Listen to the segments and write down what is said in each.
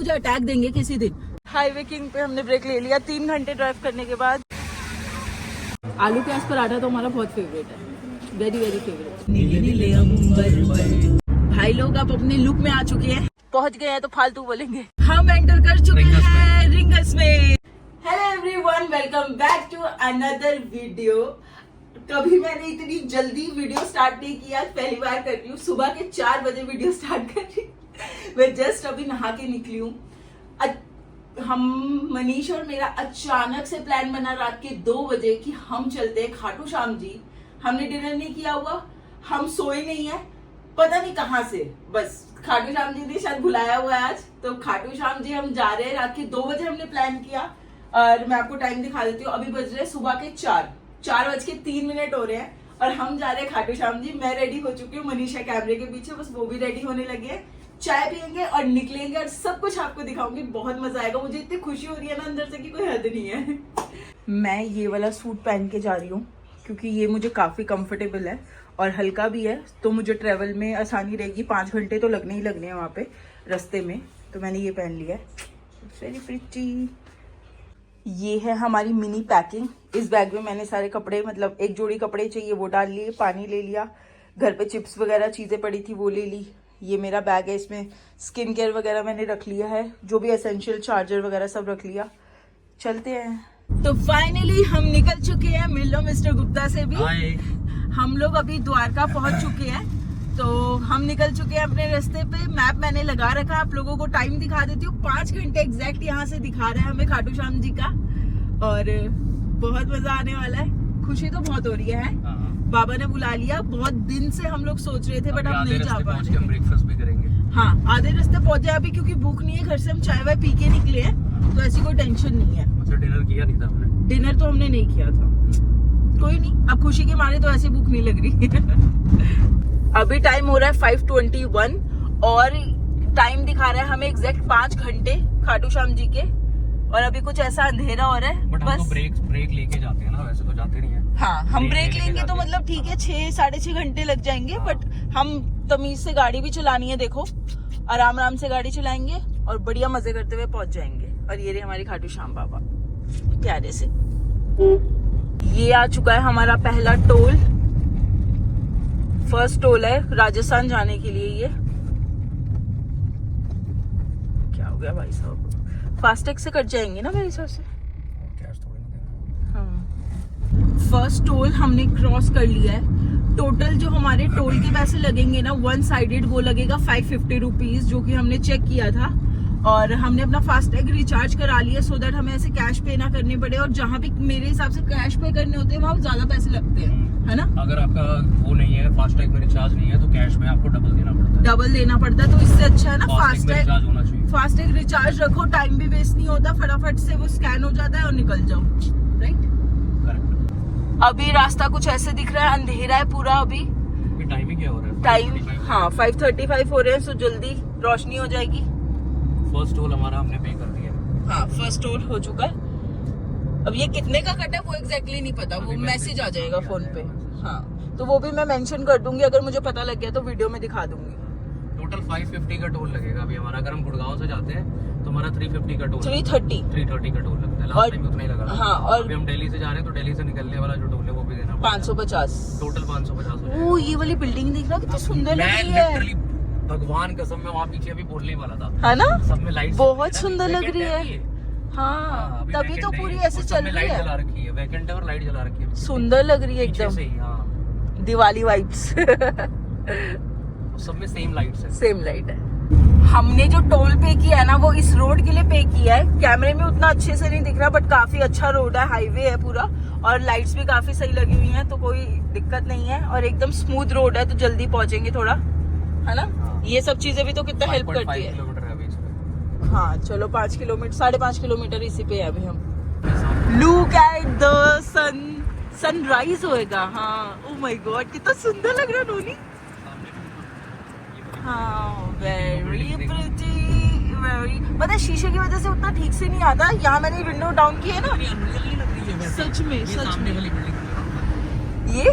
मुझे अटैक देंगे किसी दिन। हाईवे किंग पे हमने ब्रेक ले लिया 3 घंटे ड्राइव करने के बाद। आलू प्याज पराठा तो हमारा बहुत फेवरेट है, वेरी वेरी फेवरेट। नीले नीले अंबर भाई लोग अब अपने लुक में आ चुके हैं, पहुंच गए हैं तो फालतू बोलेंगे। हम एंटर कर चुके हैं रिंगस में। Hello everyone, welcome back to another video. कभी मैंने इतनी जल्दी वीडियो स्टार्ट नहीं किया, पहली बार कर रही हूँ। सुबह के 4 बजे वीडियो स्टार्ट कर रही हूँ। मैं जस्ट अभी नहा के निकली हूँ। हम मनीष और मेरा अचानक से प्लान बना रात के 2 बजे कि हम चलते हैं खाटू श्याम जी। हमने डिनर नहीं किया हुआ, हम सोए नहीं है, पता नहीं कहाँ से, बस खाटू श्याम जी ने शायद बुलाया हुआ है आज। तो खाटू श्याम जी हम जा रहे हैं। रात के 2 बजे हमने प्लान किया और मैं आपको टाइम दिखा देती हूँ। अभी बज रहे सुबह के 4:03 हो रहे हैं और हम जा रहे हैं खाटू श्याम जी। मैं रेडी हो चुकी हूँ, मनीषा कैमरे के पीछे, बस वो भी रेडी होने लगे हैं। चाय पियेंगे और निकलेंगे और सब कुछ आपको दिखाऊंगी। बहुत मजा आएगा। मुझे इतनी खुशी हो रही है ना अंदर से कि कोई हद नहीं है। मैं ये वाला सूट पहन के जा रही हूँ क्योंकि ये मुझे काफी कंफर्टेबल है और हल्का भी है, तो मुझे ट्रेवल में आसानी रहेगी। 5 घंटे तो लगने ही लगने हैं वहाँ पे रास्ते में, तो मैंने ये पहन लिया है। Very pretty. ये है हमारी मिनी पैकिंग। इस बैग में मैंने सारे कपड़े, मतलब एक जोड़ी कपड़े चाहिए वो डाल लिए, पानी ले लिया, घर पे चिप्स वगैरह चीजें पड़ी थी वो ले ली। ये मेरा बैग है, इसमें स्किन केयर वगैरह मैंने रख लिया है, जो भी एसेंशियल चार्जर वगैरह सब रख लिया। चलते हैं। तो फाइनली हम निकल चुके हैं। मिल लो मिस्टर गुप्ता से भी। हम लोग अभी द्वारका पहुंच चुके हैं, तो हम निकल चुके हैं अपने रास्ते पे। मैप मैंने लगा रखा, आप लोगों को टाइम दिखा देती हूँ। 5 घंटे एग्जैक्ट यहाँ से दिखा रहा है हमें खाटू श्याम जी का, और बहुत मजा आने वाला है। खुशी तो बहुत हो रही है। बाबा ने बुला लिया, बहुत दिन से हम लोग सोच रहे थे बट हम नहीं जा पा रहे। ब्रेकफास्ट भी करेंगे। हाँ, आधे रास्ते पहुंचे अभी, क्योंकि भूख नहीं है। घर से हम चाय वाय पी के निकले हैं, तो ऐसी कोई टेंशन नहीं है। डिनर किया नहीं था हमने। डिनर तो हमने नहीं किया था, कोई नहीं। अब खुशी के मारे तो ऐसे भूख नहीं लग रही। अभी टाइम हो रहा है 5:21 और टाइम दिखा रहा है हमें एग्जैक्ट 5 घंटे खाटू श्याम जी के। और अभी कुछ ऐसा अंधेरा हो रहा है। बट हम तो ब्रेक लेके जाते हैं ना, वैसे तो जाते नहीं है। हाँ, हम ब्रेक लेंगे तो मतलब ठीक है, 6-6.5 घंटे लग जाएंगे। बट हम तमीज से गाड़ी भी चलानी है, देखो आराम आराम से गाड़ी चलाएंगे और बढ़िया मजे करते हुए पहुंच जाएंगे। और ये रहे हमारी खाटू श्याम बाबा प्यारे से। ये आ चुका है हमारा पहला टोल। फर्स्ट टोल है राजस्थान जाने के लिए। ये क्या हो गया भाई साहब, फास्टैग से कट जाएंगे ना मेरे हिसाब से। हाँ, फर्स्ट टोल हमने क्रॉस कर लिया है। टोटल जो हमारे टोल के पैसे लगेंगे ना, 1 साइडेड, वो लगेगा 550 रुपीज, जो कि हमने चेक किया था। और हमने अपना फास्टैग रिचार्ज करा लिया, सो दैट हमें ऐसे कैश पे ना करने पड़े। और जहाँ भी मेरे हिसाब से कैश पे करने होते हैं वहाँ ज्यादा पैसे लगते हैं, है ना। अगर आपका वो नहीं है, फास्टैग में रिचार्ज नहीं है, तो कैश में आपको डबल देना पड़ता है। डबल देना पड़ता है, तो इससे अच्छा है ना फास्टैग होना चाहिए। फास्टैग रिचार्ज रखो, टाइम भी वेस्ट नहीं होता, फटाफट से वो स्कैन हो जाता है और निकल जाओ। Right, correct. अभी रास्ता कुछ ऐसे दिख रहा है, अंधेरा है पूरा। अभी टाइम क्या हो रहा है? टाइम, हाँ 5:35 हो रहे हैं, सो जल्दी रोशनी हो जाएगी। फर्स्ट टोल हमारा हमने पे कर दिया। हाँ, फर्स्ट टोल हो चुका है। अब ये कितने का कट है वो एग्जैक्टली नहीं पता, वो मैसेज आ जाएगा फोन पे। हाँ, तो वो भी मैं मेंशन कर दूंगी, अगर मुझे पता लग गया तो वीडियो में दिखा दूंगी। टोटल 550 का टोल लगेगा अभी हमारा। अगर हम गुड़गांव से जाते हैं तो हमारा 350 का टोल 330 का टोल लगता है। लास्ट टाइम उतना ही लगा। हाँ, और अभी हम दिल्ली से जा रहे हैं तो दिल्ली से निकलने वाला जो टोल है वो भी देना 550। टोटल 550। ओ, ये वाली बिल्डिंग दिख रहा कितनी सुंदर लग रही है। भगवान कसम, मैं वहाँ पीछे अभी बोलने वाला था, है ना, सब में लाइट बहुत सुंदर लग रही है। हाँ, तभी तो पूरी ऐसे चल रही है। जला रखी है, वैकेंट है और लाइट जला रखी है। सुंदर लग रही है एकदम, दिवाली वाइब्स। सब में सेम लाइट्स है, सेम लाइट है। हमने जो टोल पे किया है ना, वो इस रोड के लिए पे किया है। कैमरे में उतना अच्छे से नहीं दिख रहा, बट काफी अच्छा रोड है, हाईवे है पूरा, और लाइट्स भी काफी सही लगी हुई हैं, तो कोई दिक्कत नहीं है। और एकदम स्मूथ रोड है, तो जल्दी पहुंचेंगे थोड़ा, है ना। ये सब चीजें भी तो कितना हेल्प करती है। हाँ, चलो 5 किलोमीटर 5.5 किलोमीटर इसी पे है अभी हम। Look at the sun, sunrise होएगा। हाँ, ओ माय गॉड, कितना सुंदर लग रहा है नोनी। हाँ, वेरी प्रिटी, वेरी। पता है शीशे की वजह से उतना ठीक से नहीं आता। यहाँ मैंने विंडो डाउन की है ना, सच में ये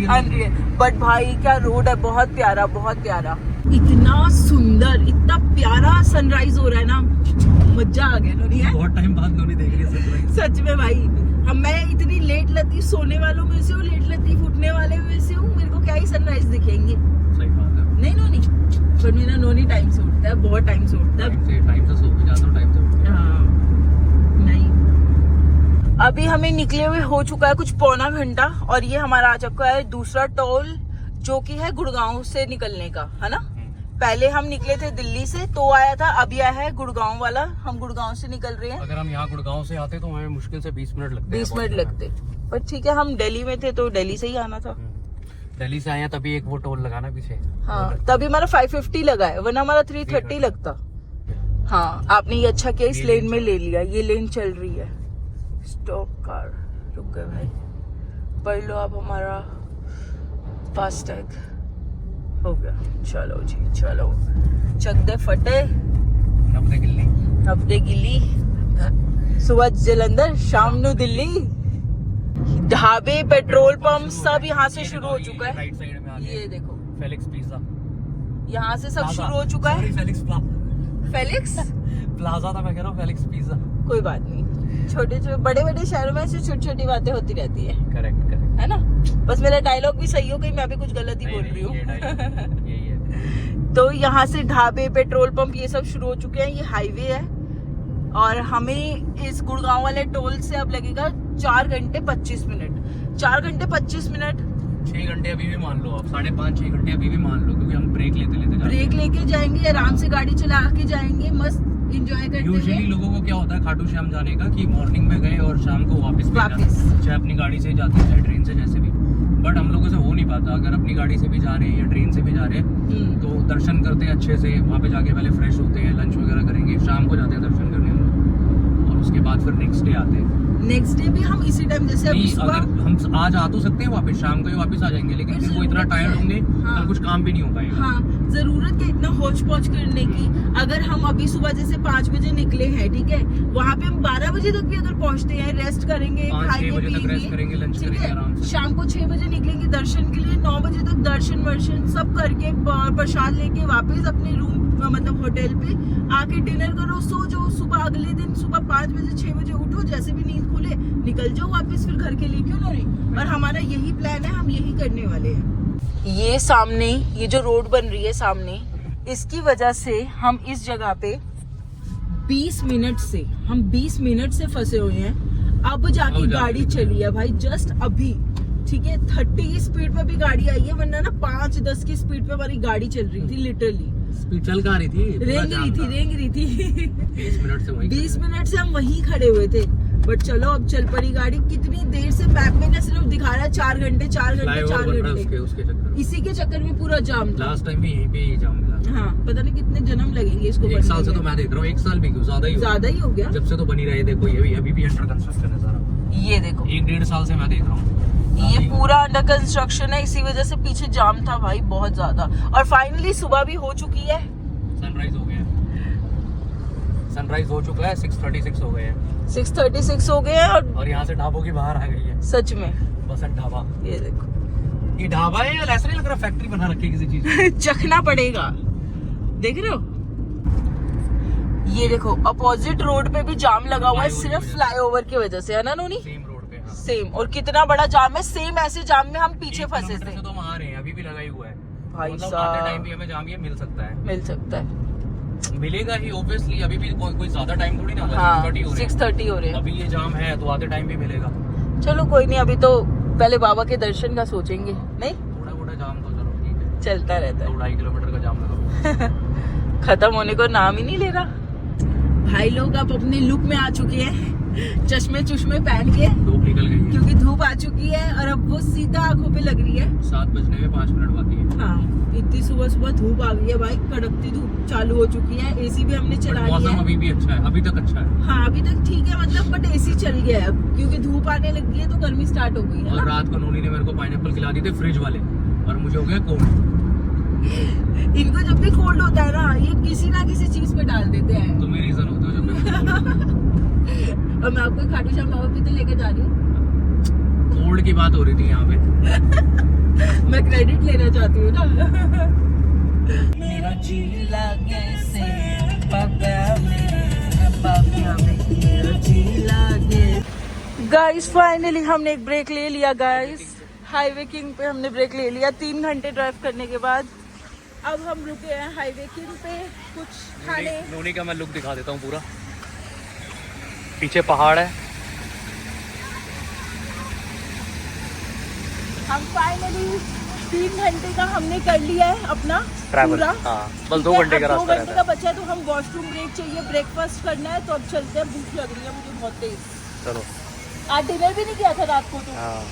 अनरियल। बट भाई क्या रोड है, बहुत प्यारा, बहुत प्यारा। इतना सुंदर, इतना प्यारा सनराइज हो रहा है ना, मजा आ गया नोनी। बहुत टाइम बाद नोनी देख रही है सनराइज। सच में भाई, हम मैं इतनी लेट लतीफ सोने वालों में से हूँ, लेट लतीफ उठने वाले में से हूँ, मेरे को क्या ही सनराइज दिखेंगे। सही बात है। नहीं नोनी, पर मेरा नोनी टाइम से उठता है, बहुत टाइम से उठता है। टाइम से सो भी जाता हूँ, टाइम से उठता हूँ। हाँ, नहीं अभी हमें निकले हुए हो चुका है कुछ पौना घंटा, और ये हमारा आ चुका है दूसरा टोल, जो कि है गुड़गांव से निकलने का, है ना। पहले हम निकले थे दिल्ली से, तो आया था, अभी आया है गुड़गांव वाला। हम गुड़गांव से निकल रहे हैं। अगर हम यहाँ गुड़गांव से आते तो हमें मुश्किल से 20 मिनट लगते। 20 मिनट लगते, पर ठीक है, हम दिल्ली में थे तो दिल्ली से ही आना था। दिल्ली से आए तभी एक वो टोल लगाना पीछे। हाँ, तभी हमारा 550 लगा है, वरना हमारा 330 लगता। हाँ, आपने ये अच्छा किया, इस लेन में ले लिया। ये लेन चल रही है। स्टॉप कार, रुक गए भाई, पढ़ लो आप हमारा फास्टैग। हो गया, चलो जी चलो, चक दे फटे हफ्ते गिल्ली, सुबह जलंधर शाम नु दिल्ली। ढाबे, पेट्रोल पंप सब यहाँ से शुरू हो चुका है। राइट साइड में आ ये देखो, फेलिक्स पिज्जा, यहाँ से सब शुरू हो चुका है। फेलिक्स प्लाजा था, मैं कह रहा हूँ फेलिक्स पिज्जा। कोई बात नहीं, छोटे छोटे बड़े बड़े शहरों में ऐसे छोटी छोटी बातें होती रहती है। करेक्ट करेक्ट, है ना। बस मेरा डायलॉग भी सही हो, कहीं मैं भी कुछ गलत ही बोल रही हूँ। यही है। तो यहाँ से ढाबे, पेट्रोल पंप ये सब शुरू हो चुके हैं। ये हाईवे है, और हमें इस गुड़गांव वाले टोल से अब लगेगा 4 घंटे 25 मिनट। 4 घंटे 25 मिनट, 6 घंटे अभी भी मान लो आप, 5.5-6 घंटे अभी भी मान लो, क्योंकि हम ब्रेक लेते लेते ब्रेक लेके जाएंगे, आराम से गाड़ी चला के जाएंगे, मस्त एंजॉय करते हुए। यूजुअली लोगों को क्या होता है खाटू श्याम जाने का, कि मॉर्निंग में गए और शाम को वापस चाहे अपनी गाड़ी से जाते हैं चाहे ट्रेन से, जैसे भी। बट हम लोगों से हो नहीं पाता। अगर अपनी गाड़ी से भी जा रहे हैं या ट्रेन से भी जा रहे हैं तो दर्शन करते हैं अच्छे से, वहाँ पे जाके पहले फ्रेश होते हैं, लंच वगैरह करेंगे, शाम को जाते हैं दर्शन करने हम लोग, और उसके बाद फिर नेक्स्ट डे आते हैं। नेक्स्ट डे भी हम इसी टाइम, जैसे अभी अगर हम आज आ तो सकते हैं वापस, शाम को ही वापस आ जाएंगे, लेकिन फिर वो इतना टायर्ड होंगे, हाँ, कुछ काम भी नहीं हो पाएगा। हाँ, जरूरत है इतना होच पोच करने की। अगर हम अभी सुबह जैसे 5 बजे निकले हैं, ठीक है, वहाँ पे हम 12 बजे तक भी अगर पहुँचते हैं, रेस्ट करेंगे, 5-6 बजे तक रेस्ट करेंगे, लंच करेंगे आराम से। शाम को 6 बजे निकलेंगे दर्शन के लिए, 9 बजे तक दर्शन वर्शन सब करके प्रसाद लेके वापस अपने रूम, मतलब होटल पे आके डिनर करो, सो जाओ। सुबह अगले दिन सुबह 5 बजे 6 बजे उठो, जैसे भी नींद खुले निकल जाओ वापस फिर घर के लिए, क्यों नहीं। और हमारा यही प्लान है, हम यही करने वाले हैं। ये सामने, ये जो रोड बन रही है सामने, इसकी वजह से हम इस जगह पे 20 मिनट से फंसे हुए हैं। अब जाके गाड़ी चली है भाई, जस्ट अभी, ठीक है। 30 की स्पीड पे भी गाड़ी आई है, वरना ना 5-10 की स्पीड पे हमारी गाड़ी चल रही थी। लिटरली स्पीड चल रही थी, रेंग रही थी 20 मिनट से हम वहीं खड़े हुए थे। बट चलो, अब चल पड़ी गाड़ी। कितनी देर से मैप में ना सिर्फ दिखा रहा है 4 घंटे उसके चक्कर, इसी के चक्कर में पूरा जाम था। लास्ट टाइम भी यहीं पे ही जाम मिला। हाँ, पता नहीं कितने जन्म लगेंगे इसको। 1 साल से तो मैं देख रहा हूँ, 1 साल भी क्यों, ज्यादा ही हो गया जब से तो बनी रहे। देखो ये अभी भी अंडर कंस्ट्रक्शन है सारा। ये देखो, 1-1.5 साल से मैं देख रहा हूँ ये पूरा अंडर कंस्ट्रक्शन है, इसी वजह से पीछे जाम था भाई बहुत ज्यादा। और फाइनली सुबह भी हो चुकी है, सनराइज हो गया, सनराइज हो चुका है। 6:36 हो गए हैं, 6:36 हो गए हैं, और यहाँ से ढाबों की बाहर आ गई है सच में। बसंत ढाबा, ये देखो, ये ढाबा है या ऐसा नहीं लग रहा फैक्ट्री बना रखी है किसी चीज। चखना पड़ेगा, देख रहे हो। ये देखो, अपोजिट रोड पे भी जाम लगा हुआ है, सिर्फ फ्लाईओवर की वजह से, है ना नोनी। सेम रोड पे, हाँ। सेम, और कितना बड़ा जाम है। सेम ऐसे जाम में हम पीछे फंसे थे। तो हम आ रहे हैं, अभी भी लगा ही हुआ है भाई मतलब साहब, आते टाइम भी हमें जाम ये मिल सकता है, मिलेगा ही ऑब्वियसली। अभी भी कोई ज्यादा टाइम थोड़ी ना होगा। हाँ, 6:30 हो रहे हैं। अभी ये जाम है तो आते टाइम भी मिलेगा। चलो कोई नहीं, अभी तो पहले बाबा के दर्शन का सोचेंगे। नहीं, थोड़ा मोटा जाम तो चलो ठीक है, चलता रहता है। 2-2.5 किलोमीटर का जाम लगा, खत्म होने को नाम ही नहीं ले रहा। भाई लोग अब अपने लुक में आ चुके हैं, चश्मे पहन के, धूप निकल गई है क्योंकि धूप आ चुकी है, और अब वो सीधा आंखों पे लग रही है। 7 बजने में 5 मिनट बाकी है। हाँ, इतनी सुबह धूप आ गई है भाई, कड़कती धूप चालू हो चुकी है। एसी भी हमने चला लिया मौसम है। अभी भी अच्छा है, अभी तक अच्छा है। हाँ, अभी तक ठीक है मतलब, बट एसी चल गया है अब, क्योंकि धूप आने लगी है तो गर्मी स्टार्ट हो गई है। और रात को नोनी ने मेरे को पाइनएप्पल खिला दी थे फ्रिज वाले, और मुझे हो गया कोल्ड। इनको जब भी कोल्ड होता है ना, ये किसी ना किसी चीज पे डाल देते हैं। तुम ही रीजन होते हो जब और मैं आपको खाटू श्याम बाबा पीते लेकर जा रही हूँ। कोल्ड की बात हो रही थी यहाँ पे। मैं क्रेडिट लेना चाहती हूँ ना। मेरा जी लागे से पापा में मेरा जी लागे। गाइस फाइनली हमने एक ब्रेक ले लिया गाइस। हाईवे किंग पे हमने ब्रेक ले लिया 3 घंटे ड्राइव करने के बाद। अब हम रुके हैं हाईवे किंग पे कुछ खाने। नोनी का मैं लुक दिखा देता हूँ पूरा। पीछे पहाड़ है। हम फाइनली 3 घंटे का हमने कर लिया है अपना ट्रैवल। पूरा। हाँ, बस 2 घंटे का रास्ता 2 घंटे रहता का है। बचा है तो हम वॉशरूम ब्रेक चाहिए, ब्रेकफास्ट करना है। तो अब चलते हैं, भूख लग रही है मुझे बहुत तेज। चलो। आज डिनर भी नहीं किया था रात को तो। हाँ।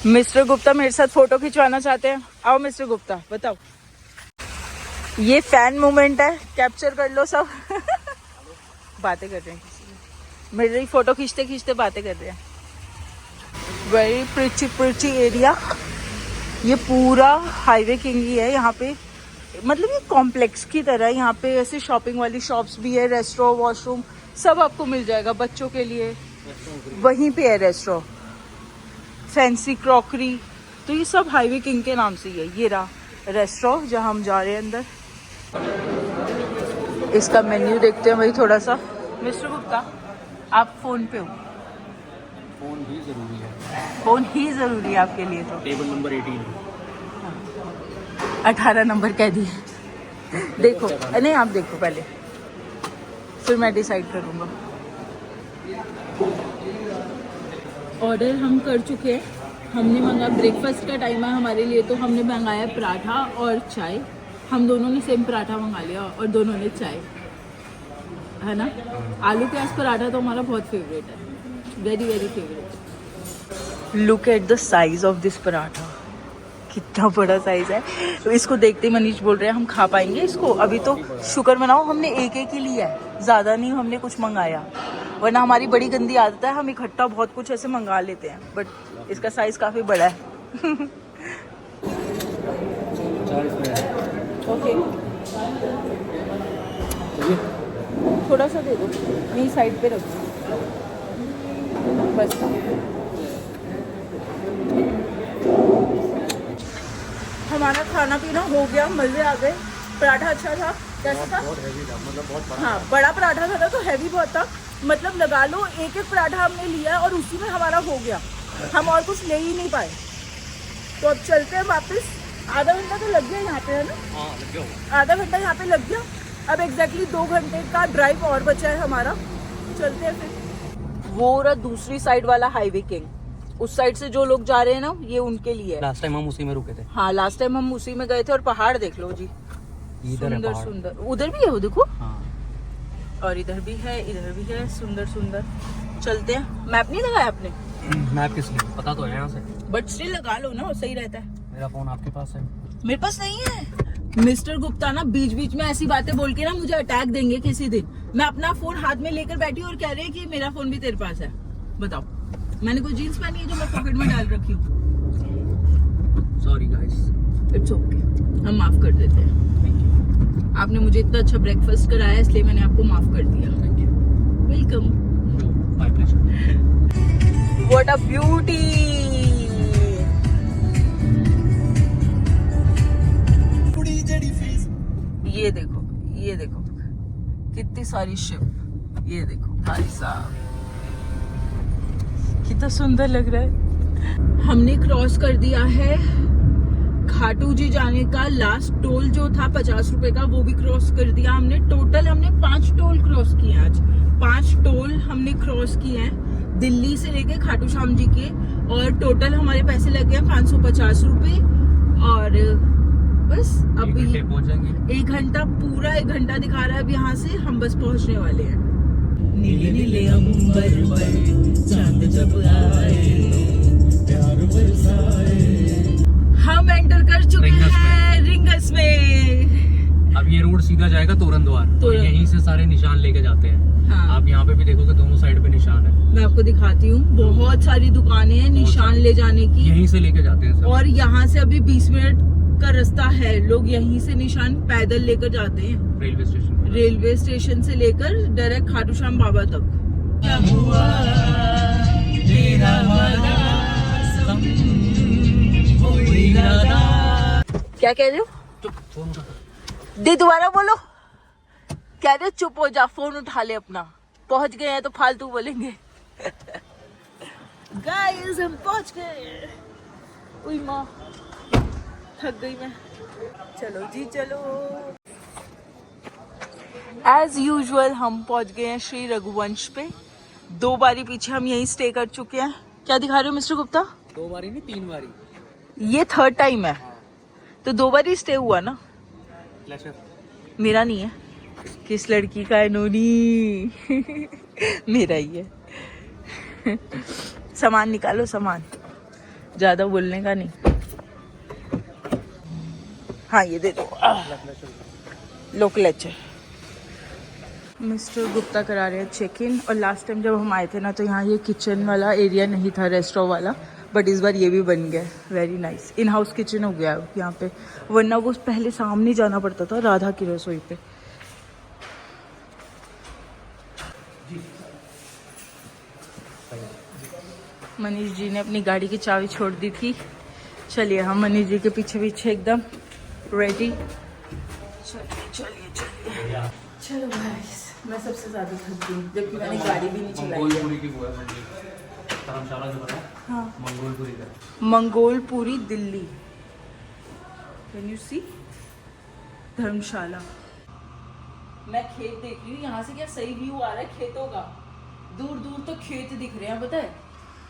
मिस्टर गुप्ता मेरे साथ फोटो खिंचवाना चाहते हैं। आओ मिस्टर गुप्ता बताओ। ये फैन मोमेंट है, कैप्चर कर लो सब। बातें कर रहे हैं, मेरी फोटो खींचते खींचते बातें कर रहे हैं। Very pretty area. ये पूरा हाईवे किंग ही है यहाँ पे, मतलब ये कॉम्प्लेक्स की तरह। यहाँ पे ऐसे शॉपिंग वाली शॉप्स भी है, रेस्टोरेंट, वॉशरूम सब आपको मिल जाएगा बच्चों के लिए। वहीं पे है रेस्टोरेंट, फैंसी क्रॉकरी। तो ये सब हाईवे किंग के नाम से ही है। ये रहा रेस्टोरेंट जहाँ हम जा रहे हैं अंदर। इसका मेन्यू देखते हैं भाई थोड़ा सा। मिस्टर गुप्ता आप फोन पे हो? फोन भी जरूरी है। फोन ही जरूरी है आपके लिए तो। Table number 18। 18 नंबर कह दिए। देखो नहीं आप देखो पहले, फिर मैं डिसाइड करूँगा। ऑर्डर हम कर चुके हैं। हमने मंगाया, ब्रेकफास्ट का टाइम है हमारे लिए तो हमने मंगाया पराठा और चाय। हम दोनों ने सेम पराठा मंगा लिया और दोनों ने चाय, है ना। आलू प्याज पराठा तो हमारा बहुत फेवरेट है, very very favourite. Look at the size of this paratha, कितना बड़ा साइज है। तो इसको देखते ही मनीष बोल रहे हैं हम खा पाएंगे इसको। अभी तो शुक्र मनाओ हमने एक ही लिया है, ज़्यादा नहीं हमने कुछ मंगाया। वरना हमारी बड़ी गंदी आदत है, हम इकट्ठा बहुत कुछ ऐसे मंगा लेते हैं। बट इसका साइज काफ़ी बड़ा है। ओके थोड़ा सा दे दो, नहीं साइड पे रख दो बस। हमारा खाना पीना हो गया, मज़े आ गए। पराठा अच्छा था, कैसा था? बहुत हैवी था, मतलब बहुत बड़ा। हाँ बड़ा पराठा था तो हैवी बहुत था। मतलब लगा लो एक पराठा हमने लिया और उसी में हमारा हो गया, हम और कुछ ले ही नहीं पाए। तो अब चलते हैं वापस। आधा घंटा तो लग गया यहाँ पे, है ना? हाँ, लग गया। आधा घंटा यहाँ पे लग गया। अब एग्जैक्टली 2 घंटे का ड्राइव और बचा है हमारा। चलते हैं फिर। वो रहा दूसरी साइड वाला हाईवे किंग। उस साइड से जो लोग जा रहे हैं ना, ये उनके लिए है। लास्ट टाइम हम उसी में रुके थे। हाँ लास्ट टाइम हम उसी में गए थे। और पहाड़ देख लो जी, सुंदर सुंदर। उधर भी है वो देखो। हाँ। और इधर भी है, इधर भी है, सुंदर सुंदर। चलते हैं। मैप नहीं लगाया आपने? मैप किस लिए, पता तो है यहाँ से। बट स्टिल लगा लो ना, सही रहता है। मेरा फोन आपके पास है? मेरे पास नहीं है। मिस्टर गुप्ता ना बीच बीच में ऐसी बातें बोल के ना मुझे अटैक देंगे किसी दिन। मैं अपना फोन हाथ में लेकर बैठी हूँ और कह रहे हैं कि मेरा फोन भी तेरे पास है। बताओ, मैंने कोई जीन्स पहनी है जो मैं पॉकेट में डाल रखी हूँ? Sorry guys. इट्स ओके, हम माफ कर देते हैं। आपने मुझे इतना अच्छा ब्रेकफास्ट कराया इसलिए मैंने आपको माफ कर दिया। Welcome. My pleasure. What a beauty. ये देखो, ये देखो कितनी सारी शिप। ये देखो भाई साहब, कितना सुंदर लग रहा है। हमने क्रॉस कर दिया है खाटू जी जाने का लास्ट टोल जो था 50 रुपए का, वो भी क्रॉस कर दिया हमने। टोटल हमने 5 टोल क्रॉस किए आज। 5 टोल हमने क्रॉस किए हैं दिल्ली से लेके खाटू श्याम जी के। और टोटल हमारे पैसे लग गए 550 रुपए। और बस अभी 1 घंटा, पूरा 1 घंटा दिखा रहा है। अब यहाँ से हम बस पहुँचने वाले हैं। नीले नीले अंबर पर चांद जब आए, प्यार बरसाए। हम एंटर कर चुके हैं रिंगस में। अब ये रोड सीधा जाएगा तोरण द्वार। तो यहीं से सारे निशान लेके जाते हैं। हाँ। आप यहाँ पे भी देखोगे दोनों साइड पे निशान है। मैं आपको दिखाती हूँ, बहुत सारी दुकानें हैं निशान ले जाने की। यहीं से लेके जाते हैं सब। और यहाँ से अभी 20 मिनट का रास्ता है। लोग यहीं से निशान पैदल लेकर जाते हैं रेलवे स्टेशन। रेलवे स्टेशन से लेकर डायरेक्ट खाटू श्याम बाबा तक। क्या कह रहे हो? दे दोबारा बोलो। कह रहे हो चुप हो जा, फोन उठा ले अपना। पहुंच गए हैं तो फालतू बोलेंगे। गाइस हम पहुंच गए। उई माँ, थक गई मैं। चलो जी चलो। एज यूजुअल हम पहुंच गए हैं श्री रघुवंश पे। 2 बारी पीछे हम यहीं स्टे कर चुके हैं। क्या दिखा रहे हो मिस्टर गुप्ता? 2 बारी नहीं 3 बारी। ये 3rd टाइम है तो 2 बारी स्टे हुआ ना। मेरा नहीं है, किस लड़की का है नोनी? मेरा ही है। सामान निकालो, सामान ज्यादा बोलने का नहीं। हाँ ये दे दो। लोकल है। मिस्टर गुप्ता करा रहे हैं चेक इन। और लास्ट टाइम जब हम आए थे ना तो यहाँ ये किचन वाला एरिया नहीं था, रेस्टोरेंट वाला, बट इस बार ये भी बन गया। Very nice, in house kitchen हो गया यहाँ पे, वरना वो पहले सामने जाना पड़ता था राधा की रसोई पे। मनीष जी ने अपनी गाड़ी की चाबी छोड़ दी थी। चलिए हम मनीष जी के पीछे पीछे एकदम रेडी। चलिए चलो गाइस, मैं सबसे ज्यादा थक गई जबकि मैंने गाड़ी भी नहीं चलाई। हाँ, Mangolpuri Delhi. Can you see? धर्मशाला। मैं खेत देख रही हूँ यहाँ से, क्या सही व्यू आ रहा है खेतों का। दूर दूर तक खेत दिख रहे हैं, पता है?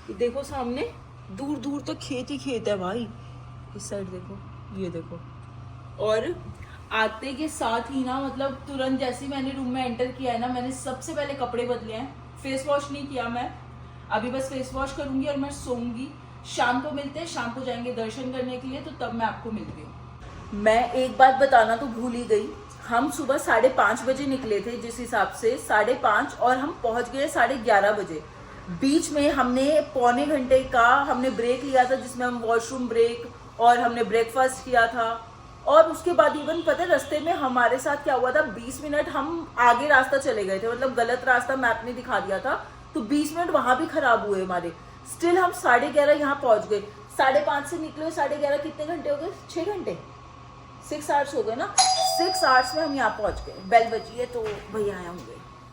ये देखो सामने, दूर दूर तक खेत ही खेत है भाई। इस साइड देखो, ये देखो। और आते के साथ ही ना, मतलब तुरंत जैसे ही मैंने रूम में एंटर किया है ना, मैंने सबसे पहले कपड़े बदले हैं। फेस वॉश नहीं किया मैं, अभी बस फेस वॉश करूंगी और मैं सोऊंगी। शाम को मिलते हैं, शाम को जाएंगे दर्शन करने के लिए, तो तब मैं आपको मिलती हूँ। मैं एक बात बताना तो भूल ही गई, हम सुबह 5:30 बजे निकले थे, जिस हिसाब से 5:30, और हम पहुंच गए 11:30 बजे। बीच में हमने पौने घंटे का हमने ब्रेक लिया था, जिसमें हम वॉशरूम ब्रेक और हमने ब्रेकफास्ट किया था। और उसके बाद इवन पता है रास्ते में हमारे साथ क्या हुआ था, 20 मिनट हम आगे रास्ता चले गए थे, मतलब गलत रास्ता मैप ने दिखा दिया था, तो 20 मिनट वहां भी खराब हुए हमारे। स्टिल हम 11:30 यहाँ पहुंच गए। 5:30 से निकले, 11:30 कितने घंटे हो गए? 6 घंटे, 6 आवर्स हो गए ना। 6 आवर्स में हम यहाँ पहुंच गए। बेल बजी है तो भैया आए होंगे।